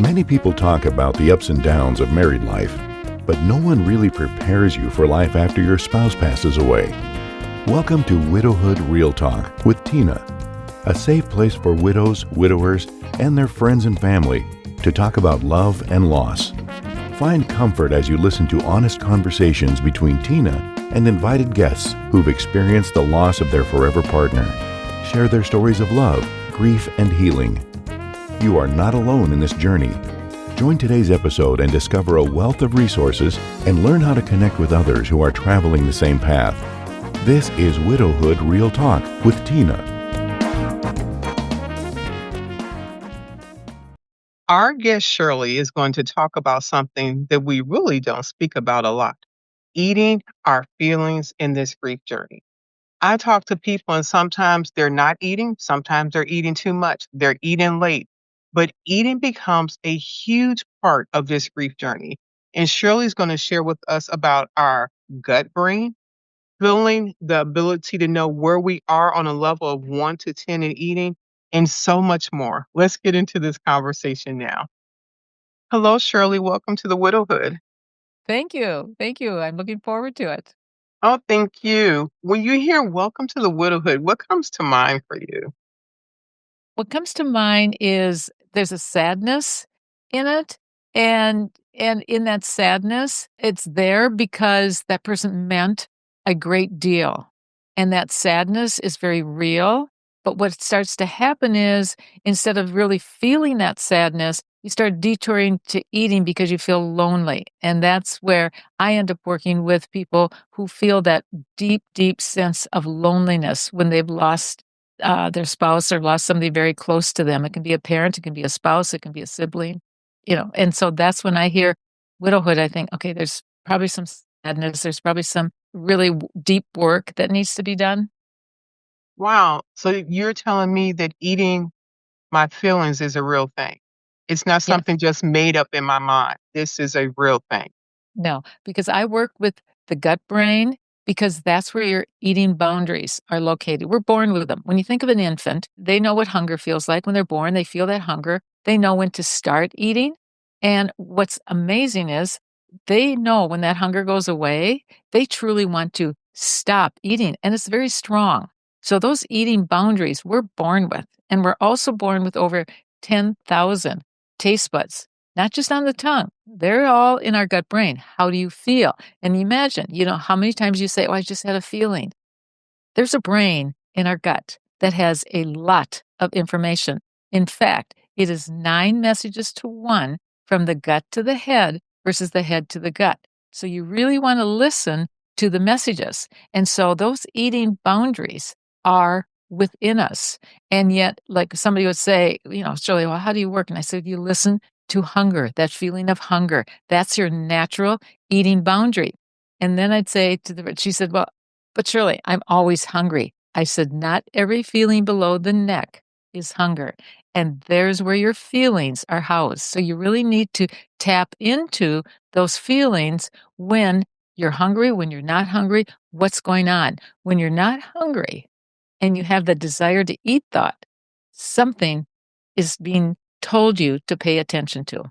Many people talk about the ups and downs of married life, but no one really prepares you for life after your spouse passes away. Welcome to Widowhood Real Talk with Tina, a safe place for widows, widowers, and their friends and family to talk about love and loss. Find comfort as you listen to honest conversations between Tina and invited guests who've experienced the loss of their forever partner. Share their stories of love, grief, and healing. You are not alone in this journey. Join today's episode and discover a wealth of resources and learn how to connect with others who are traveling the same path. This is Widowhood Real Talk with Tina. Our guest Shirley is going to talk about something that we really don't speak about a lot: eating our feelings in this grief journey. I talk to people, and sometimes they're not eating, sometimes they're eating too much, they're eating late. But eating becomes a huge part of this grief journey. And Shirley's going to share with us about our gut brain, feeling the ability to know where we are on a level of 1 to 10 in eating, and so much more. Let's get into this conversation now. Hello, Shirley. Welcome to the Widowhood. Thank you. Thank you. I'm looking forward to it. Oh, thank you. When you hear welcome to the Widowhood, what comes to mind for you? What comes to mind is there's a sadness in it, and in that sadness, it's there because that person meant a great deal, and that sadness is very real. But what starts to happen is instead of really feeling that sadness, you start detouring to eating because you feel lonely, and that's where I end up working with people who feel that deep, deep sense of loneliness when they've lost their spouse or lost somebody very close to them. It can be a parent, it can be a spouse, it can be a sibling, and so that's when I hear widowhood, I think, okay, there's probably some sadness, there's probably some really deep work that needs to be done. Wow. So you're telling me that eating my feelings is a real thing. It's not Yes. something just made up in my mind. This is a real thing. No, because I work with the gut brain because that's where your eating boundaries are located. We're born with them. When you think of an infant, they know what hunger feels like. When they're born, they feel that hunger. They know when to start eating. And what's amazing is they know when that hunger goes away, they truly want to stop eating. And it's very strong. So those eating boundaries we're born with. And we're also born with over 10,000 taste buds, not just on the tongue. They're all in our gut brain. How do you feel? And imagine, how many times you say, oh, I just had a feeling. There's a brain in our gut that has a lot of information. In fact, it is 9 messages to 1 from the gut to the head versus the head to the gut. So you really want to listen to the messages. And so those eating boundaries are within us. And yet, like somebody would say, Shirley, well, how do you work? And I said, you listen to hunger, that feeling of hunger. That's your natural eating boundary. And then I'd say she said, well, but Shirley, I'm always hungry. I said, not every feeling below the neck is hunger. And there's where your feelings are housed. So you really need to tap into those feelings when you're hungry, when you're not hungry, what's going on. When you're not hungry and you have the desire to eat thought, something is being told you to pay attention to.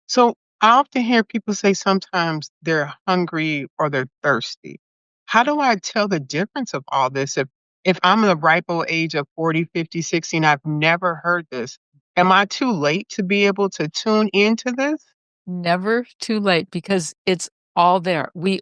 So I often hear people say sometimes they're hungry or they're thirsty. How do I tell the difference of all this? If I'm in the ripe old age of 40, 50, 60, and I've never heard this, am I too late to be able to tune into this? Never too late because it's all there. We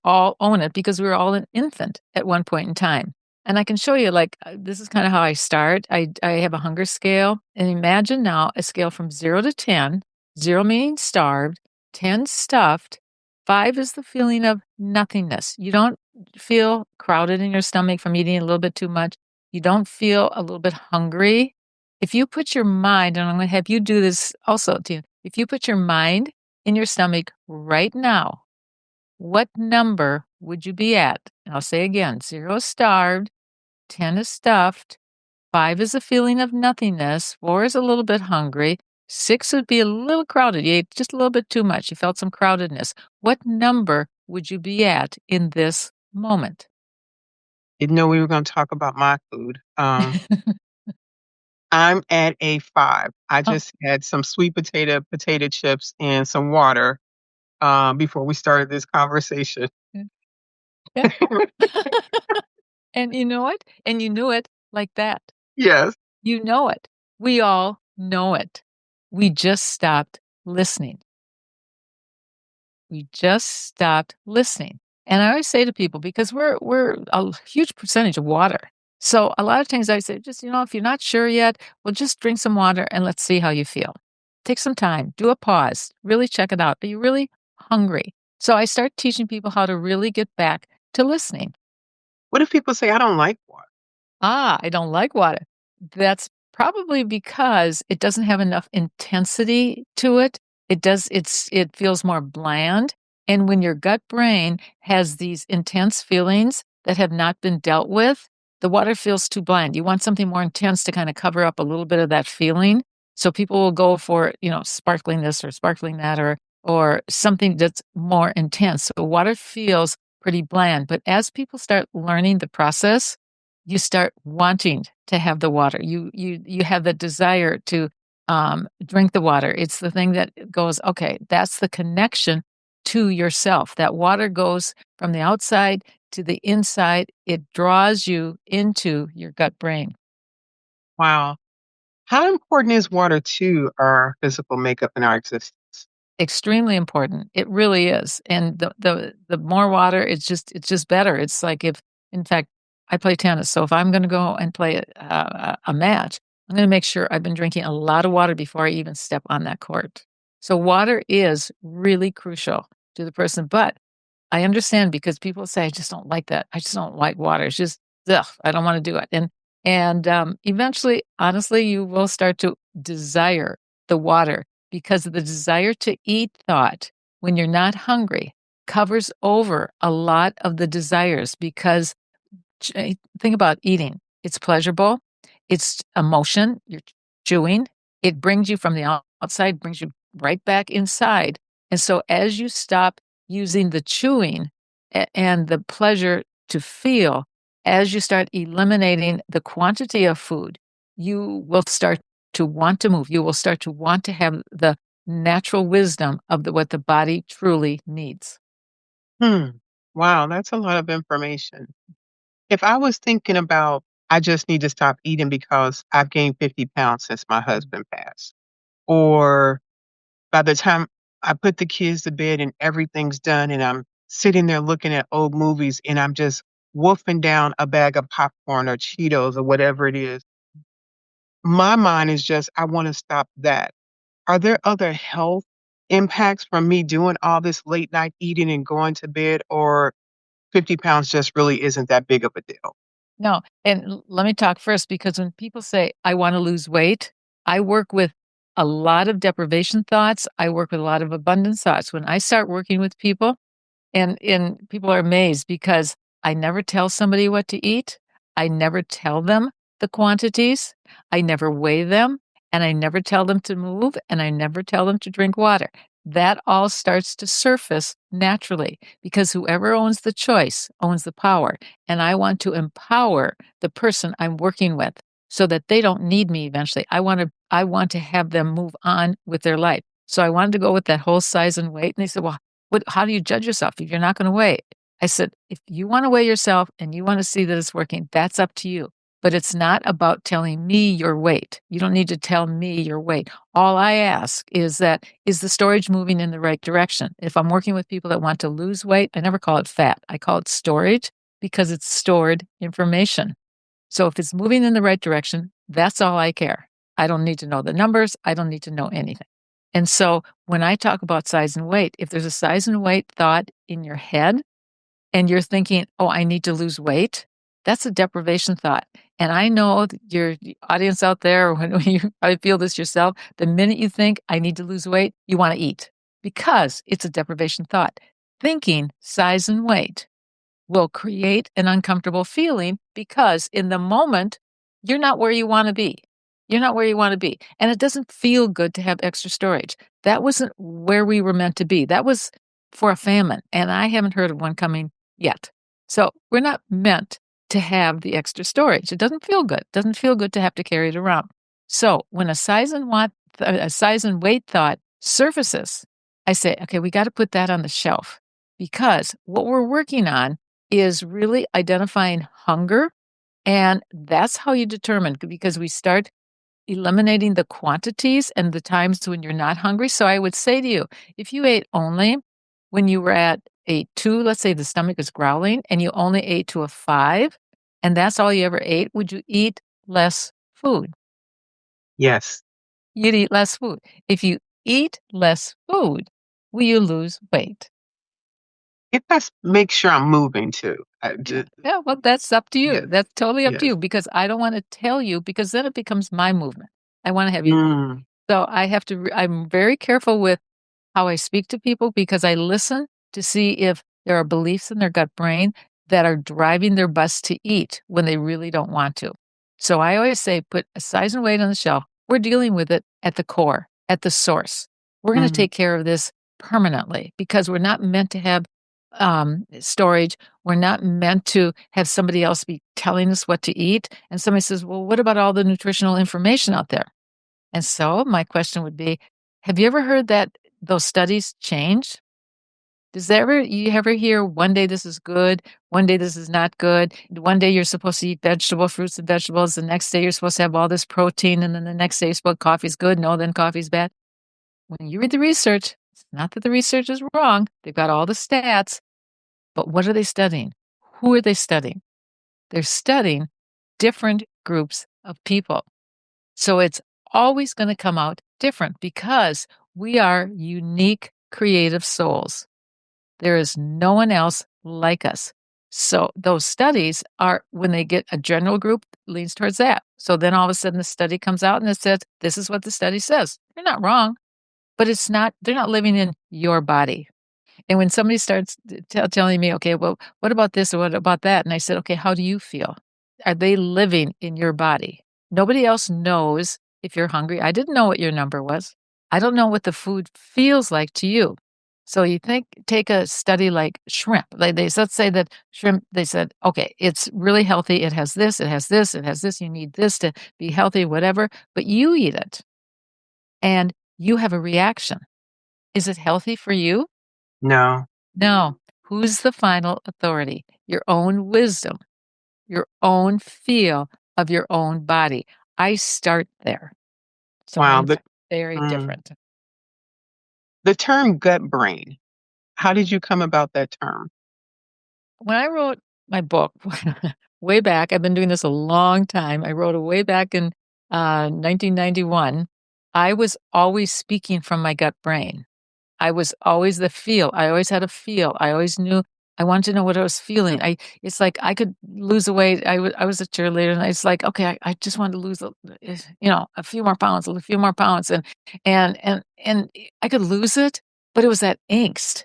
all own it because we were all an infant at one point in time. And I can show you, like, this is kind of how I start. I have a hunger scale, and imagine now a scale from 0 to 10, 0 meaning starved, 10 stuffed, 5 is the feeling of nothingness. You don't feel crowded in your stomach from eating a little bit too much. You don't feel a little bit hungry. If you put your mind, and I'm going to have you do this also, Tina, if you put your mind in your stomach right now, what number would you be at? And I'll say again, 0 is starved, 10 is stuffed, 5 is a feeling of nothingness, 4 is a little bit hungry, 6 would be a little crowded. You ate just a little bit too much. You felt some crowdedness. What number would you be at in this moment? Didn't know we were going to talk about my food. I'm at a 5. I Oh, just had some sweet potato chips and some water, before we started this conversation. yeah. Yeah. And you know what? And you knew it like that. Yes. You know it. We all know it. We just stopped listening. We just stopped listening. And I always say to people, because we're a huge percentage of water. So a lot of times I say, just, if you're not sure yet, well, just drink some water and let's see how you feel. Take some time, do a pause, really check it out. Are you really hungry? So I start teaching people how to really get back to listening. What if people say, "I don't like water"? Ah, I don't like water. That's probably because it doesn't have enough intensity to it. It feels more bland. And when your gut brain has these intense feelings that have not been dealt with, the water feels too bland. You want something more intense to kind of cover up a little bit of that feeling. So people will go for, sparkling this or sparkling that or something that's more intense. So water feels pretty bland. But as people start learning the process, you start wanting to have the water. You have the desire to drink the water. It's the thing that goes, okay, that's the connection to yourself. That water goes from the outside to the inside. It draws you into your gut brain. Wow. How important is water to our physical makeup and our existence? Extremely important. It really is. And the more water, it's just better. It's like if, in fact, I play tennis, so if I'm going to go and play a match, I'm going to make sure I've been drinking a lot of water before I even step on that court. So water is really crucial to the person. But I understand because people say, I just don't like that. I just don't like water. It's just, ugh, I don't want to do it. And eventually, honestly, you will start to desire the water because the desire to eat thought when you're not hungry covers over a lot of the desires because think about eating. It's pleasurable. It's emotion. You're chewing. It brings you from the outside, brings you right back inside. And so as you stop using the chewing and the pleasure to feel, as you start eliminating the quantity of food, you will start to want to move. You will start to want to have the natural wisdom of what the body truly needs. Hmm. Wow, that's a lot of information. If I was thinking about, I just need to stop eating because I've gained 50 pounds since my husband passed, or by the time I put the kids to bed and everything's done and I'm sitting there looking at old movies and I'm just wolfing down a bag of popcorn or Cheetos or whatever it is, my mind is just, I want to stop that. Are there other health impacts from me doing all this late night eating and going to bed, or 50 pounds just really isn't that big of a deal? No, and let me talk first because when people say, I want to lose weight, I work with a lot of deprivation thoughts. I work with a lot of abundance thoughts. When I start working with people, and people are amazed because I never tell somebody what to eat. I never tell them the quantities. I never weigh them, and I never tell them to move, and I never tell them to drink water. That all starts to surface naturally because whoever owns the choice owns the power. And I want to empower the person I'm working with so that they don't need me eventually. I want to have them move on with their life. So I wanted to go with that whole size and weight. And they said, well, how do you judge yourself if you're not going to weigh? I said, if you want to weigh yourself and you want to see that it's working, that's up to you. But it's not about telling me your weight. You don't need to tell me your weight. All I ask is that, is the storage moving in the right direction? If I'm working with people that want to lose weight, I never call it fat. I call it storage because it's stored information. So if it's moving in the right direction, that's all I care. I don't need to know the numbers. I don't need to know anything. And so when I talk about size and weight, if there's a size and weight thought in your head and you're thinking, oh, I need to lose weight, that's a deprivation thought. And I know that your audience out there, when you probably feel this yourself, the minute you think I need to lose weight, you want to eat because it's a deprivation thought. Thinking size and weight will create an uncomfortable feeling because in the moment, you're not where you want to be. You're not where you want to be. And it doesn't feel good to have extra storage. That wasn't where we were meant to be. That was for a famine. And I haven't heard of one coming yet. So we're not meant to have the extra storage. It doesn't feel good. It doesn't feel good to have to carry it around. So when a size and weight thought surfaces, I say, okay, we got to put that on the shelf because what we're working on is really identifying hunger. And that's how you determine because we start eliminating the quantities and the times when you're not hungry. So I would say to you, if you ate only when you were at a 2, let's say the stomach is growling and you only ate to a 5, and that's all you ever ate, would you eat less food? Yes. You'd eat less food. If you eat less food, will you lose weight? If make sure I'm moving too. Yeah. Yeah, well, that's up to you. Yes. That's totally up to Yes. you because I don't wanna tell you because then it becomes my movement. I wanna have you move. Mm, So I have to I'm very careful with how I speak to people because I listen to see if there are beliefs in their gut brain that are driving their bus to eat when they really don't want to. So I always say, put a size and weight on the shelf. We're dealing with it at the core, at the source. We're going to mm, take care of this permanently because we're not meant to have storage. We're not meant to have somebody else be telling us what to eat. And somebody says, well, what about all the nutritional information out there? And so my question would be, have you ever heard that those studies change? Does that ever you ever hear one day this is good, one day this is not good? One day you're supposed to eat fruits and vegetables. The next day you're supposed to have all this protein, and then the next day you're supposed coffee's good. No, then coffee's bad. When you read the research, it's not that the research is wrong. They've got all the stats, but what are they studying? Who are they studying? They're studying different groups of people. So it's always going to come out different because we are unique creative souls. There is no one else like us. So those studies are when they get a general group leans towards that. So then all of a sudden the study comes out and it says, this is what the study says. They're not wrong, but they're not living in your body. And when somebody starts telling me, okay, well, what about this or what about that? And I said, okay, how do you feel? Are they living in your body? Nobody else knows if you're hungry. I didn't know what your number was. I don't know what the food feels like to you. So take a study like shrimp. Let's say that shrimp, they said, okay, it's really healthy. It has this, it has this, it has this. You need this to be healthy, whatever, but you eat it and you have a reaction. Is it healthy for you? no. No. Who's the final authority? Your own wisdom, your own feel of your own body. I start there. So Wow. mine's very Mm, different. the term gut brain. How did you come about that term? When I wrote my book way back, I've been doing this a long time. I wrote it way back in 1991. I was always speaking from my gut brain. I was always the feel. I always had a feel. I always knew I wanted to know what I was feeling. It's like I could lose the weight. I was a cheerleader and it's like, okay, I just wanted to lose, a few more pounds, a few more pounds. And I could lose it, but it was that angst.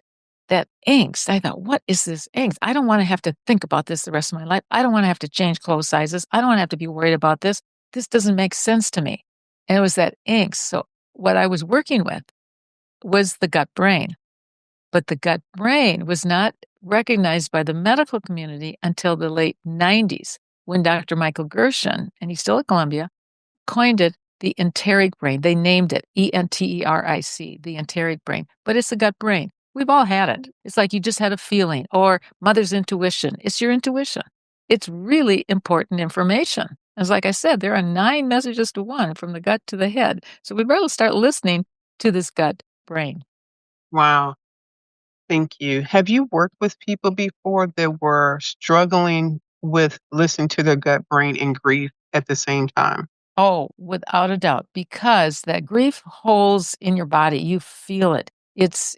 I thought, what is this angst? I don't want to have to think about this the rest of my life. I don't want to have to change clothes sizes. I don't want to have to be worried about this. This doesn't make sense to me. And it was that angst. So what I was working with was the gut brain. But the gut brain was not recognized by the medical community until the late 90s when Dr. Michael Gershon, and he's still at Columbia, coined it the enteric brain. They named it enteric, the enteric brain, but it's the gut brain. We've all had it. It's like you just had a feeling or mother's intuition. It's your intuition. It's really important information. As like I said, there are 9 messages to one from the gut to the head. So we better start listening to this gut brain. Wow. Thank you. Have you worked with people before that were struggling with listening to their gut brain and grief at the same time? Oh, without a doubt, because that grief holds in your body. You feel it. It's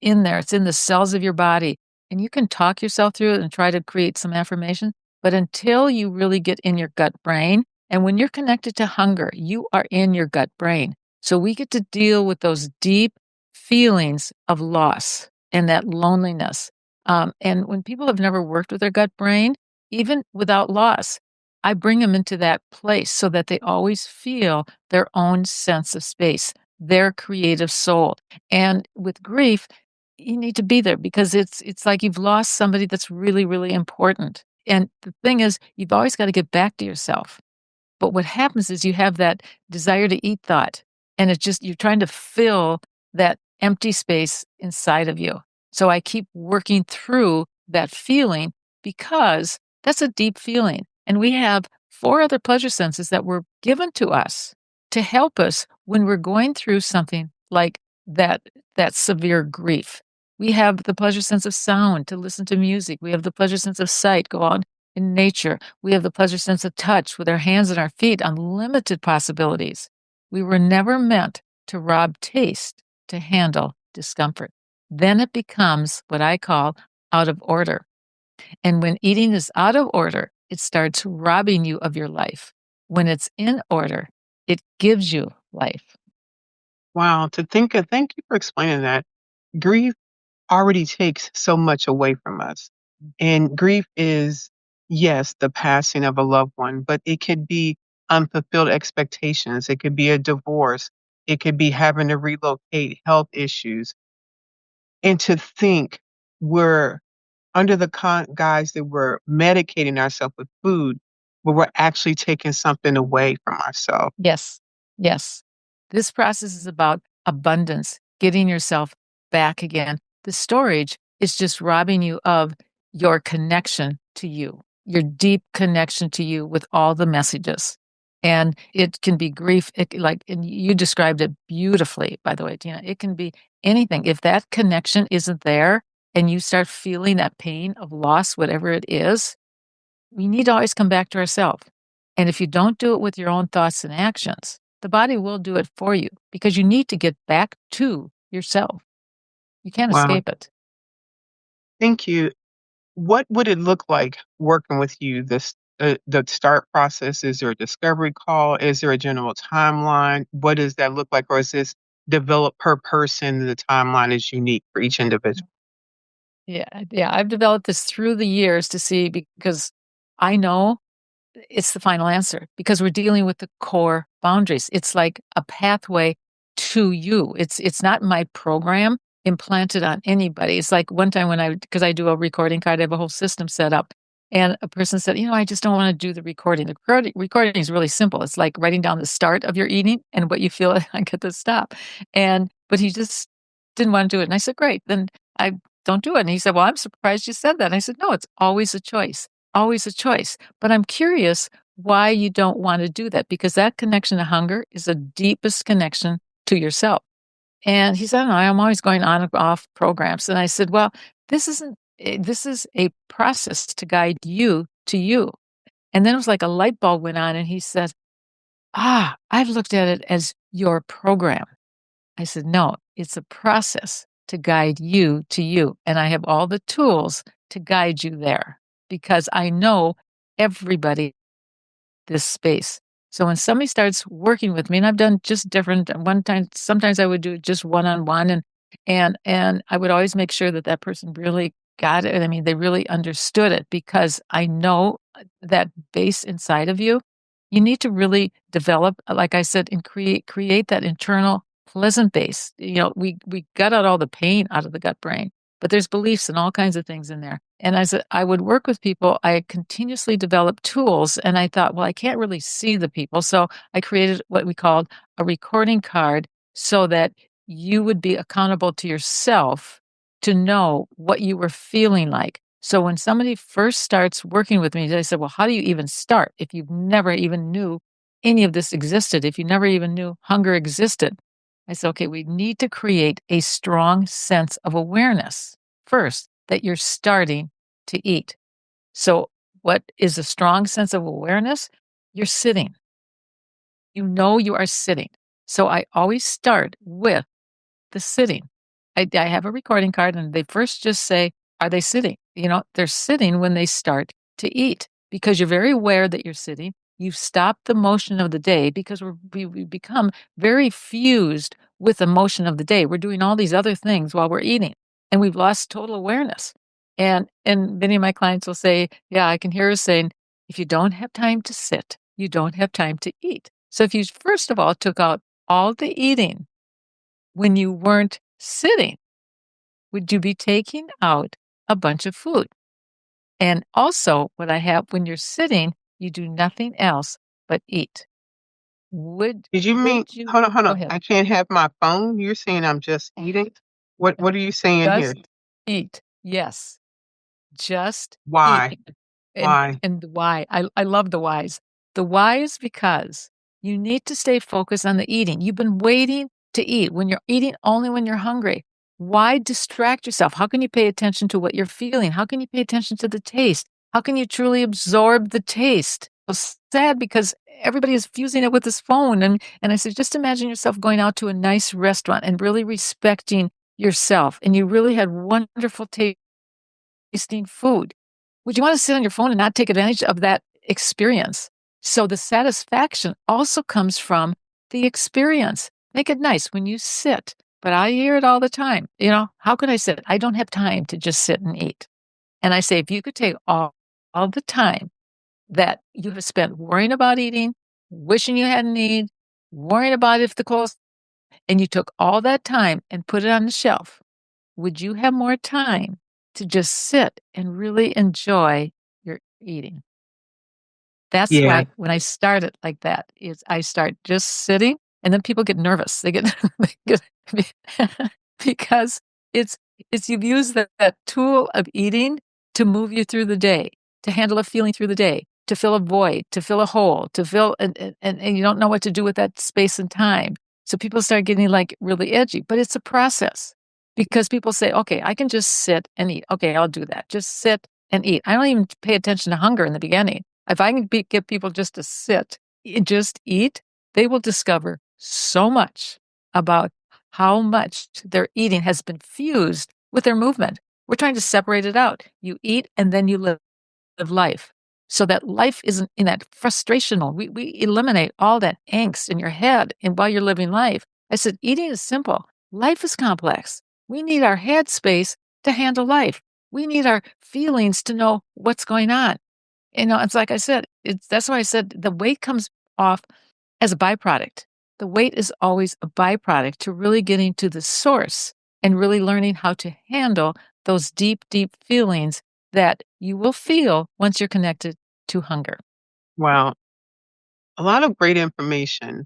in there. It's in the cells of your body. And you can talk yourself through it and try to create some affirmation. But until you really get in your gut brain, and when you're connected to hunger, you are in your gut brain. So we get to deal with those deep feelings of loss and that loneliness. And when people have never worked with their gut brain, even without loss, I bring them into that place so that they always feel their own sense of space, their creative soul. And with grief, you need to be there because it's like you've lost somebody that's really, really important. And the thing is, you've always got to get back to yourself. But what happens is you have that desire to eat thought, and it's just you're trying to fill that empty space inside of you. So I keep working through that feeling because that's a deep feeling. And we have four other pleasure senses that were given to us to help us when we're going through something like that that severe grief. We have the pleasure sense of sound to listen to music. We have the pleasure sense of sight, go out in nature. We have the pleasure sense of touch with our hands and our feet, unlimited possibilities. We were never meant to rob taste to handle discomfort. Then it becomes what I call out of order. And when eating is out of order, it starts robbing you of your life. When it's in order, it gives you life. Wow, to think of thank you for explaining that. Grief already takes so much away from us. And grief is, yes, the passing of a loved one, but it could be unfulfilled expectations. It could be a divorce. It could be having to relocate, health issues. And to think we're under the guise that we're medicating ourselves with food, but we're actually taking something away from ourselves. Yes, yes. This process is about abundance, getting yourself back again. The storage is just robbing you of your connection to you, your deep connection to you with all the messages. And it can be grief, and you described it beautifully, by the way, Tina. It can be anything. If that connection isn't there and you start feeling that pain of loss, whatever it is, we need to always come back to ourselves. And if you don't do it with your own thoughts and actions, the body will do it for you because you need to get back to yourself. You can't Wow. escape it. Thank you. What would it look like working with you? The start process, is there a discovery call? Is there a general timeline? What does that look like? Or is this developed per person? The timeline is unique for each individual. Yeah, yeah. I've developed this through the years to see because I know it's the final answer because we're dealing with the core boundaries. It's like a pathway to you. It's not my program implanted on anybody. It's like one time because I do a recording card, I have a whole system set up. And a person said, I just don't want to do the recording. The recording is really simple. It's like writing down the start of your eating and what you feel like at the stop. But he just didn't want to do it. And I said, great, then I don't do it. And he said, well, I'm surprised you said that. And I said, no, it's always a choice, always a choice. But I'm curious why you don't want to do that because that connection to hunger is the deepest connection to yourself. And he said, no, I'm always going on and off programs. And I said, well, this is a process to guide you to you. And then it was like a light bulb went on and he said, I've looked at it as your program. I said, no, it's a process to guide you to you. And I have all the tools to guide you there because I know everybody this space. So when somebody starts working with me, and I've done just different one time, sometimes I would do it just one-on-one and I would always make sure that that person really got it. I mean, they really understood it because I know that base inside of you, you need to really develop, like I said, and create that internal pleasant base. We gut out all the pain out of the gut brain, but there's beliefs and all kinds of things in there. And as I would work with people, I continuously developed tools. And I thought, well, I can't really see the people. So I created what we called a recording card so that you would be accountable to yourself to know what you were feeling like. So when somebody first starts working with me, they said, well, how do you even start if you've never even knew any of this existed, if you never even knew hunger existed? I said, okay, we need to create a strong sense of awareness first that you're starting to eat. So, what is a strong sense of awareness? You're sitting. You know you are sitting. So, I always start with the sitting. I have a recording card and they first just say, are they sitting? They're sitting when they start to eat because you're very aware that you're sitting. You've stopped the motion of the day because we become very fused with the motion of the day. We're doing all these other things while we're eating and we've lost total awareness. And many of my clients will say, yeah, I can hear her saying, if you don't have time to sit, you don't have time to eat. So if you first of all took out all the eating when you weren't sitting, would you be taking out a bunch of food? And also, what I have when you're sitting, you do nothing else but eat. Would Did you mean would you hold on, hold Go on. ahead. I can't have my phone? You're saying I'm just eating? What are you saying here? Just eat. Yes. Just eat. Why? And Why? the why. I love the whys. The why is because you need to stay focused on the eating. You've been waiting to eat when you're eating only when you're hungry. Why distract yourself? How can you pay attention to what you're feeling? How can you pay attention to the taste? How can you truly absorb the taste? It's sad because everybody is fusing it with this phone. And I said, just imagine yourself going out to a nice restaurant and really respecting yourself. And you really had wonderful tasting food. Would you want to sit on your phone and not take advantage of that experience? So the satisfaction also comes from the experience. Make it nice when you sit. But I hear it all the time. How could I sit? I don't have time to just sit and eat. And I say, if you could take all the time that you have spent worrying about eating, wishing you hadn't eaten, worrying about if the clothes, and you took all that time and put it on the shelf, would you have more time to just sit and really enjoy your eating? That's Yeah. why when I start it like that, is I start just sitting, and then people get nervous. They get, they get because it's you've used that tool of eating to move you through the day, to handle a feeling through the day, to fill a void, to fill a hole, to fill and you don't know what to do with that space and time. So people start getting like really edgy, but it's a process because people say, okay, I can just sit and eat. Okay, I'll do that. Just sit and eat. I don't even pay attention to hunger in the beginning. If I can get people just to sit and just eat, they will discover so much about how much their eating has been fused with their movement. We're trying to separate it out. You eat and then you live life. So that life isn't in that frustrational. We eliminate all that angst in your head and while you're living life. I said, eating is simple. Life is complex. We need our head space to handle life. We need our feelings to know what's going on. It's like I said, that's why I said the weight comes off as a byproduct. The weight is always a byproduct to really getting to the source and really learning how to handle those deep, deep feelings that you will feel once you're connected to hunger. Wow. A lot of great information.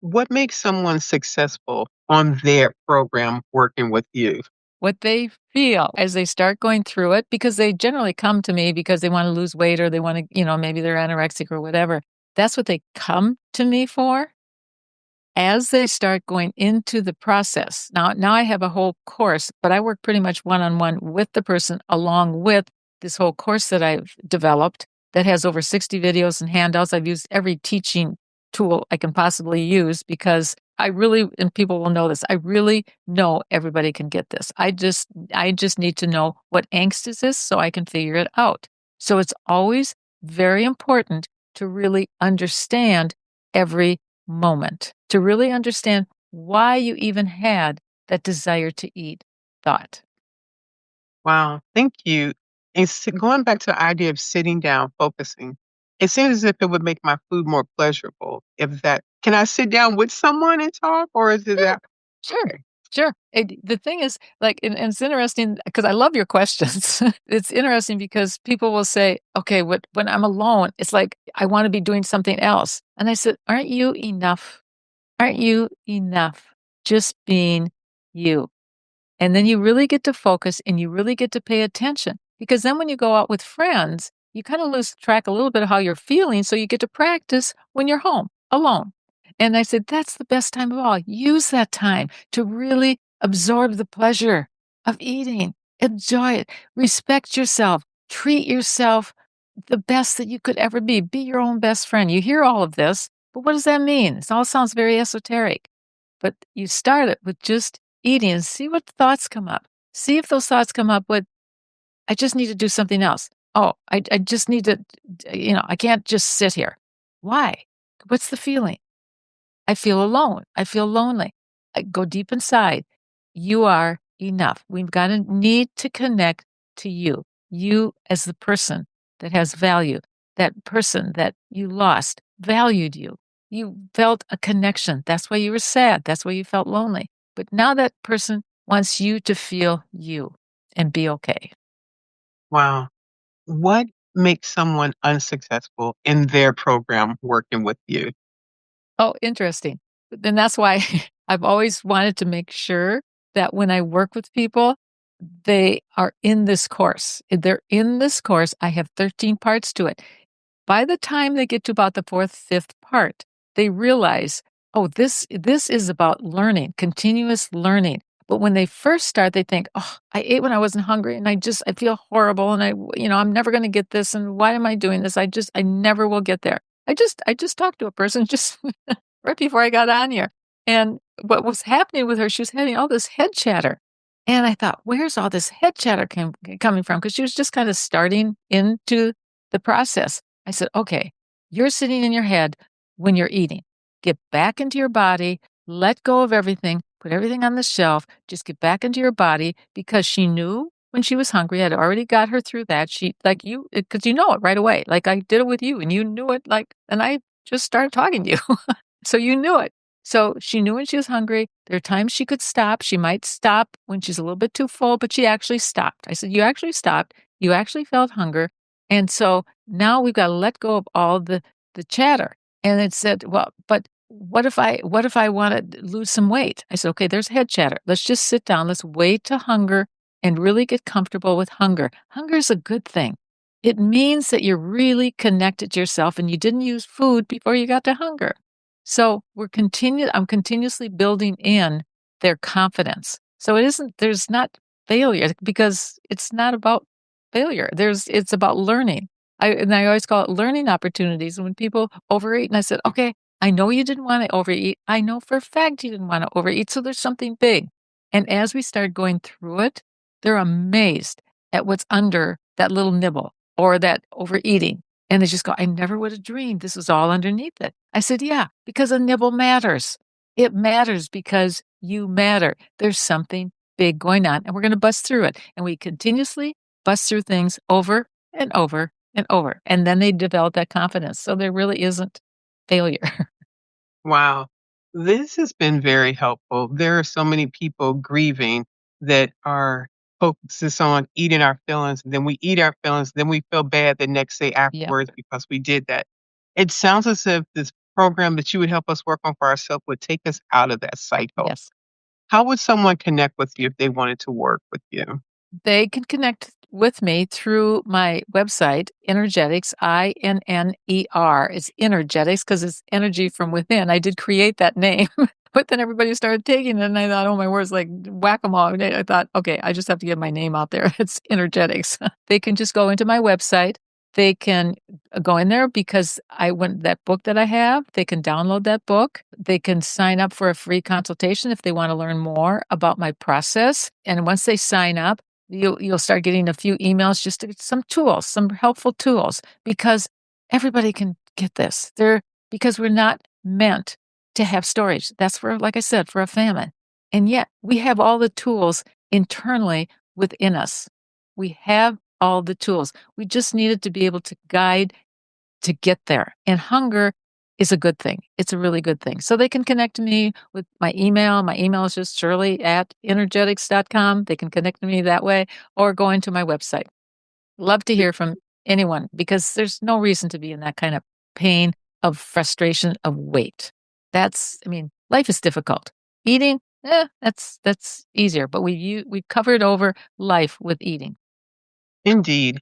What makes someone successful on their program working with you? What they feel as they start going through it, because they generally come to me because they want to lose weight or they want to, maybe they're anorexic or whatever. That's what they come to me for. As they start going into the process, now I have a whole course, but I work pretty much one-on-one with the person along with this whole course that I've developed that has over 60 videos and handouts. I've used every teaching tool I can possibly use because I really, and people will know this, I really know everybody can get this. I just need to know what angst is this so I can figure it out. So it's always very important to really understand every moment, to really understand why you even had that desire to eat thought. Wow, thank you. And going back to the idea of sitting down, focusing, it seems as if it would make my food more pleasurable. If that, can I sit down with someone and talk, or is it Sure, that? sure, Okay, sure. The thing is, like, and it's interesting because I love your questions. It's interesting because people will say, okay, when I'm alone, it's like I want to be doing something else. And I said, aren't you enough? Aren't you enough just being you? And then you really get to focus and you really get to pay attention because then when you go out with friends, you kind of lose track a little bit of how you're feeling. So you get to practice when you're home alone. And I said, that's the best time of all. Use that time to really absorb the pleasure of eating. Enjoy it. Respect yourself. Treat yourself the best that you could ever be. Be your own best friend. You hear all of this, but what does that mean? It all sounds very esoteric. But you start it with just eating and see what thoughts come up. See if those thoughts come up with, I just need to do something else. Oh, I just need to, I can't just sit here. Why? What's the feeling? I feel alone. I feel lonely. I go deep inside. You are enough. We've got to need to connect to you. You as the person that has value, that person that you lost valued you. You felt a connection. That's why you were sad. That's why you felt lonely. But now that person wants you to feel you and be okay. wow. What makes someone unsuccessful in their program working with you? Oh, interesting. Then that's why I've always wanted to make sure that when I work with people, they are in this course. If they're in this course, I have 13 parts to it. By the time they get to about the 4th, 5th part, they realize, "Oh, this is about learning, continuous learning." But when they first start, they think, "Oh, I ate when I wasn't hungry, and I feel horrible, and I'm never gonna get this, and why am I doing this? I never will get there." I just talked to a person just right before I got on here, and what was happening with her, she was having all this head chatter, and I thought, "Where's all this head chatter coming from?" Because she was just kinda starting into the process. I said, "Okay, you're sitting in your head when you're eating. Get back into your body, let go of everything, put everything on the shelf, just get back into your body," because she knew when she was hungry. I'd already got her through that. She like you, because you know it right away. Like I did it with you, and you knew it. And I just started talking to you, so you knew it. So she knew when she was hungry. There are times she could stop. She might stop when she's a little bit too full, but she actually stopped. I said, "You actually stopped. You actually felt hunger, and so now we've got to let go of all the chatter." And it said, "Well, but what if I want to lose some weight?" I said, "Okay, there's head chatter. Let's just sit down. Let's wait to hunger and really get comfortable with hunger." Hunger is a good thing. It means that you're really connected to yourself and you didn't use food before you got to hunger. So I'm continuously building in their confidence. So there's not failure because it's not about failure. It's about learning. I always call it learning opportunities. And when people overeat, and I said, "Okay, I know you didn't want to overeat. I know for a fact you didn't want to overeat. So there's something big." And as we start going through it, they're amazed at what's under that little nibble or that overeating. And they just go, "I never would have dreamed this was all underneath it." I said, "Yeah, because a nibble matters. It matters because you matter. There's something big going on, and we're going to bust through it." And we continuously bust through things over and over and over. And then they develop that confidence. So there really isn't failure. Wow. This has been very helpful. There are so many people grieving that are focuses on eating our feelings, and then we eat our feelings, then we feel bad the next day Yep. afterwards because we did that. It sounds as if this program that you would help us work on for ourselves would take us out of that cycle. Yes. How would someone connect with you if they wanted to work with you? They can connect with me through my website, Energetics, INNER. It's energetics because it's energy from within. I did create that name, but then everybody started taking it, and I thought, "Oh, my words, like whack 'em all." And I thought, "Okay, I just have to get my name out there." It's energetics. They can just go into my website. They can go in there because I went that book that I have, they can download that book. They can sign up for a free consultation if they want to learn more about my process. And once they sign up, you'll start getting a few emails just to get some tools, some helpful tools, because everybody can get this. Because we're not meant to have storage. That's for, like I said, for a famine. And yet we have all the tools internally within us. We have all the tools. We just needed to be able to guide to get there. And hunger is a good thing. It's a really good thing. So they can connect to me with my email. My email is just shirley@energetics.com. They can connect to me that way or go into my website. Love to hear from anyone because there's no reason to be in that kind of pain of frustration of weight. Life is difficult. Eating, that's easier, but we covered over life with eating. Indeed.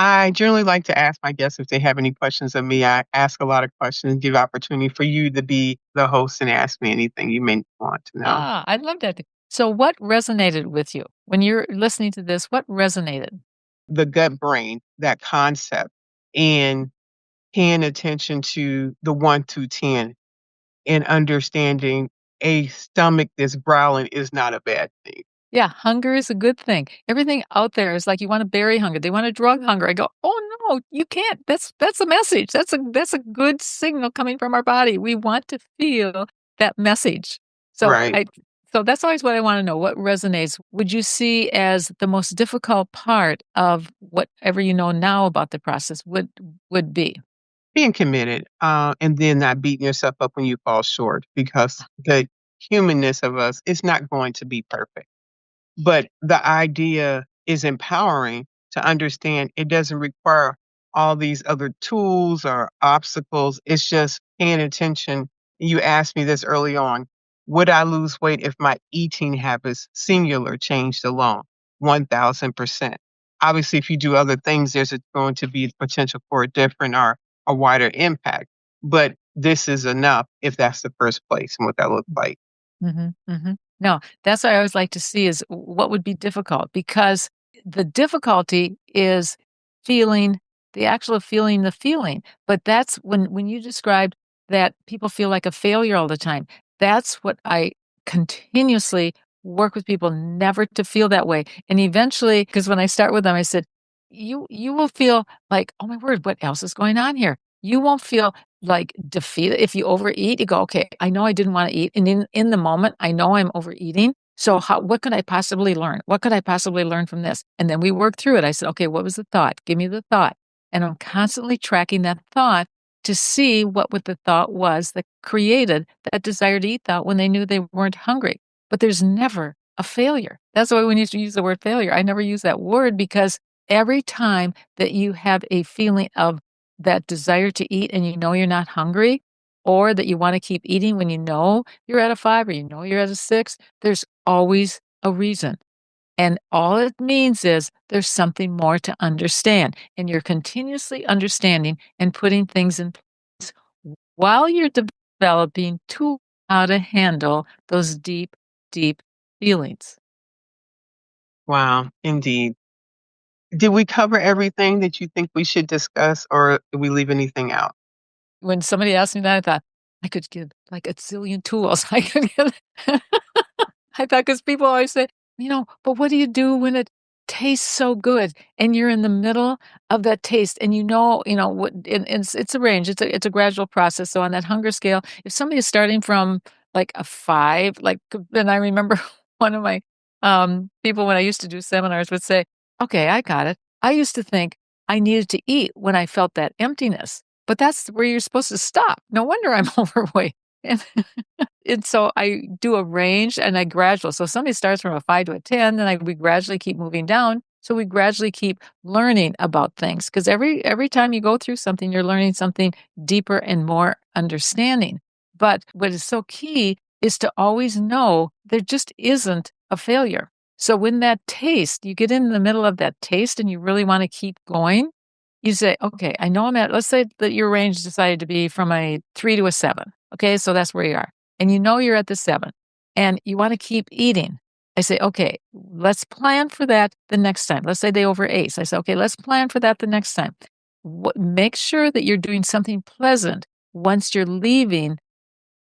I generally like to ask my guests if they have any questions of me. I ask a lot of questions, give opportunity for you to be the host and ask me anything you may want to know. I love that. So what resonated with you? When you're listening to this, what resonated? The gut brain, that concept, and paying attention to the 1 to 10 and understanding a stomach that's growling is not a bad thing. Yeah, hunger is a good thing. Everything out there is like you wanna bury hunger. They wanna drug hunger. I go, "Oh, no, you can't." That's a message. That's a good signal coming from our body. We want to feel that message. So Right. I so that's always what I wanna know. What resonates? Would you see as the most difficult part of whatever you know now about the process would be? Being committed, and then not beating yourself up when you fall short because the humanness of us is not going to be perfect. But the idea is empowering to understand it doesn't require all these other tools or obstacles. It's just paying attention. You asked me this early on. Would I lose weight if my eating habits, singular, changed alone? 1000%. Obviously, if you do other things, there's going to be potential for a different or a wider impact. But this is enough if that's the first place and what that looks like. Mhm, mhm. No, that's what I always like to see is what would be difficult, because the difficulty is feeling feeling the feeling. But that's when you described that people feel like a failure all the time, that's what I continuously work with people never to feel that way. And eventually, because when I start with them, I said, you will feel like, "Oh my word, what else is going on here?" You won't feel like defeated if you overeat. You go, "Okay, I know I didn't wanna eat, and in the moment, I know I'm overeating, so how what could I possibly learn? What could I possibly learn from this?" And then we work through it. I said, "Okay, what was the thought? Give me the thought." And I'm constantly tracking that thought to see what the thought was that created that desire to eat thought when they knew they weren't hungry. But there's never a failure. That's why when you use the word failure, I never use that word, because every time that you have a feeling of that desire to eat and you know you're not hungry, or that you wanna keep eating when you know you're at a 5 or you know you're at a 6, there's always a reason. And all it means is there's something more to understand, and you're continuously understanding and putting things in place while you're developing tools how to handle those deep, deep feelings. Wow, indeed. Did we cover everything that you think we should discuss, or did we leave anything out? When somebody asked me that, I thought, I could give, like, a zillion tools. I could give I thought, because people always say, "But what do you do when it tastes so good and you're in the middle of that taste and what," and it's a range, it's a gradual process. So on that hunger scale, if somebody is starting from, like, a 5, like, then I remember one of my, people when I used to do seminars would say, "Okay, I got it. I used to think I needed to eat when I felt that emptiness, but that's where you're supposed to stop. No wonder I'm overweight." And and so I do a range and I gradual. So if somebody starts from a 5 to a 10, then we gradually keep moving down. So we gradually keep learning about things, because every time you go through something, you're learning something deeper and more understanding. But what is so key is to always know there just isn't a failure. So when that taste, you get in the middle of that taste and you really want to keep going, you say, "Okay, I know I'm at," let's say that your range decided to be from a 3 to a 7. Okay, so that's where you are. And you know you're at the 7 and you want to keep eating. I say, "Okay, let's plan for that the next time." Let's say they overate. So I say, "Okay, let's plan for that the next time." Make sure that you're doing something pleasant once you're leaving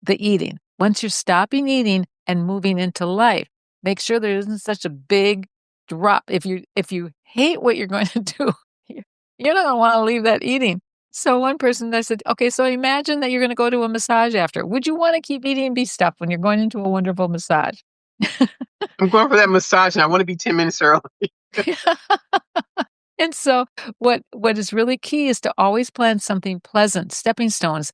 the eating. Once you're stopping eating and moving into life, make sure there isn't such a big drop. If you hate what you're going to do, you- you're not gonna wanna leave that eating. So one person, I said, "Okay, so imagine that you're gonna go to a massage after. Would you wanna keep eating and be stuffed when you're going into a wonderful massage?" I'm going for that massage and I want to be 10 minutes early. And so what is really key is to always plan something pleasant, stepping stones,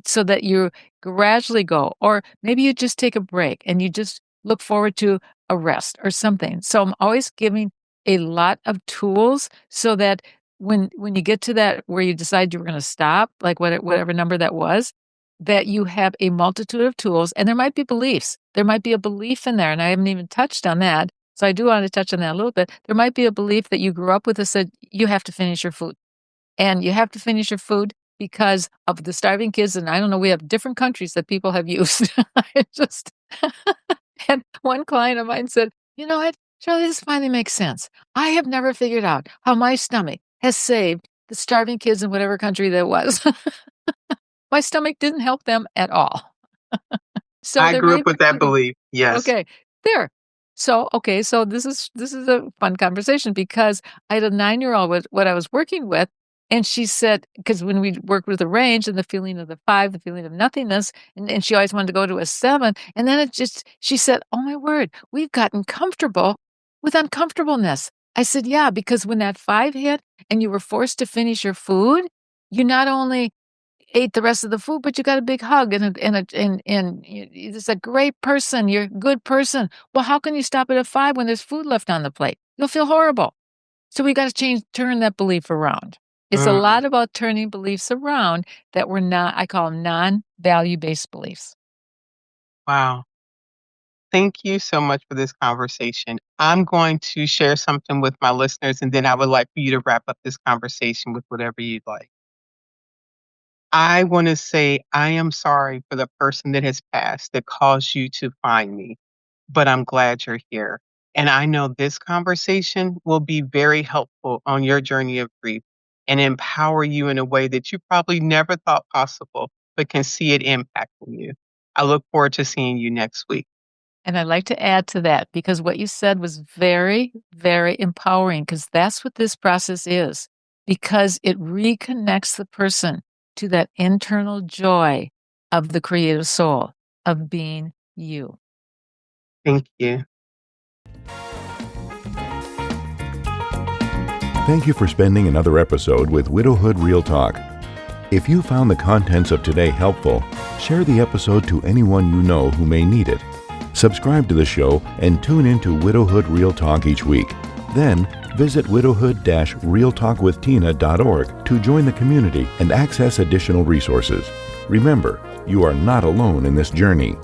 so that you gradually go, or maybe you just take a break and you just look forward to a rest or something. So I'm always giving a lot of tools so that when you get to that where you decide you were going to stop, like whatever number that was, that you have a multitude of tools, and there might be beliefs. There might be a belief in there, and I haven't even touched on that. So I do want to touch on that a little bit. There might be a belief that you grew up with that said you have to finish your food. And you have to finish your food because of the starving kids. And I don't know, we have different countries that people have used. I just and one client of mine said, "You know what, Charlie, this finally makes sense. I have never figured out how my stomach has saved the starving kids in whatever country that was." My stomach didn't help them at all. So I there grew may up with that be belief. Yes. okay, there. So, okay, so this is a fun conversation, because I had a 9-year-old with what I was working with, and she said, because when we worked with the range and the feeling of the 5, the feeling of nothingness, and she always wanted to go to a 7, and then she said, "Oh my word, we've gotten comfortable with uncomfortableness." I said, "Yeah, because when that 5 hit and you were forced to finish your food, you not only ate the rest of the food, but you got a big hug and you're just a great person. You're a good person. Well, how can you stop it at 5 when there's food left on the plate? You'll feel horrible. So we got to turn that belief around." It's a Mm, lot about turning beliefs around that were not, I call them non-value-based beliefs. wow. Thank you so much for this conversation. I'm going to share something with my listeners, and then I would like for you to wrap up this conversation with whatever you'd like. I want to say I am sorry for the person that has passed that caused you to find me, but I'm glad you're here. And I know this conversation will be very helpful on your journey of grief and empower you in a way that you probably never thought possible, but can see it impacting you. I look forward to seeing you next week. And I'd like to add to that because what you said was very, very empowering because that's what this process is, because it reconnects the person to that internal joy of the creative soul, of being you. Thank you. Thank you for spending another episode with Widowhood Real Talk. If you found the contents of today helpful, share the episode to anyone you know who may need it. Subscribe to the show and tune in to Widowhood Real Talk each week. Then, visit widowhood-realtalkwithtina.org to join the community and access additional resources. Remember, you are not alone in this journey.